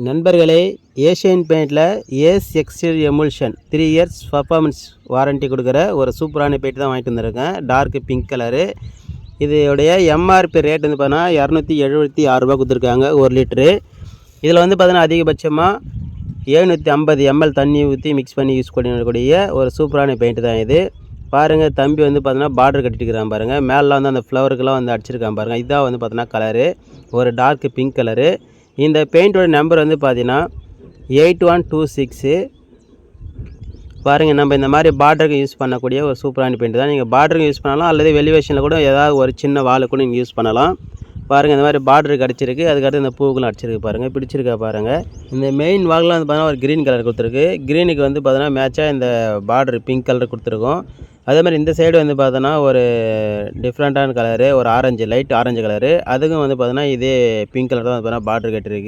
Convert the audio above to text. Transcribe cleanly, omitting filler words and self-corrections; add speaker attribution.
Speaker 1: நண்பர்களே, ஏஷியன் பெயிண்டில் Ace exterior emulsion 3 years performance warranty கொடுக்குற ஒரு சூப்பரான பெயிண்ட் தான் வாங்கிட்டு வந்திருக்கேன். Dark pink colour. இதோடைய எம்ஆர்பி ரேட் வந்து பார்த்தீங்கன்னா ₹276 கொடுத்துருக்காங்க 1 லிட்ரு. இதில் வந்து பார்த்தீங்கன்னா அதிகபட்சமாக 750 ml தண்ணி ஊற்றி மிக்ஸ் பண்ணி யூஸ் பண்ணக்கூடிய ஒரு சூப்பரான பெயிண்ட் தான் இது. பாருங்கள், தம்பி வந்து பார்த்தீங்கன்னா பார்டர் கட்டிட்டுருக்கான் பாருங்கள். மேலாம் வந்து அந்த ஃப்ளவருக்கெல்லாம் வந்து அடிச்சிருக்கான் பாருங்கள். இதுதான் வந்து பார்த்தீங்கன்னா கலரு, ஒரு டார்க் பிங்க் கலரு. இந்த பெயிண்டோட நம்பர் வந்து பார்த்தீங்கன்னா 8126. பாருங்கள், நம்ம இந்த மாதிரி பார்டருக்கு யூஸ் பண்ணக்கூடிய ஒரு சூப்பரான பெயிண்ட் தான். நீங்கள் பார்டருக்கு யூஸ் பண்ணலாம், அல்லது வெளிவேஷனில் கூட ஏதாவது ஒரு சின்ன வாழை கூட நீங்கள் யூஸ் பண்ணலாம். பாருங்கள், இந்த மாதிரி பார்டருக்கு அடிச்சிருக்கு. அதுக்கடுத்து இந்த பூவுக்குலாம் அடிச்சிருக்கு பாருங்கள். பிடிச்சிருக்கா பாருங்கள். இந்த மெயின் வாகலாம் வந்து பார்த்தீங்கன்னா ஒரு க்ரீன் கலர் கொடுத்துருக்கு. க்ரீனுக்கு வந்து பார்த்தீங்கன்னா மேட்சாக இந்த பார்டர் பிங்க் கலர் கொடுத்துருக்கோம். அதே மாதிரி இந்த சைடு வந்து பார்த்தோன்னா ஒரு டிஃப்ரெண்ட்டான கலரு, ஒரு ஆரஞ்சு, லைட் ஆரஞ்சு கலரு. அதுக்கும் வந்து பார்த்தோன்னா இதே பிங்க் கலர் தான் வந்து பார்த்தீங்கன்னா பார்டர் கட்டிருக்கு.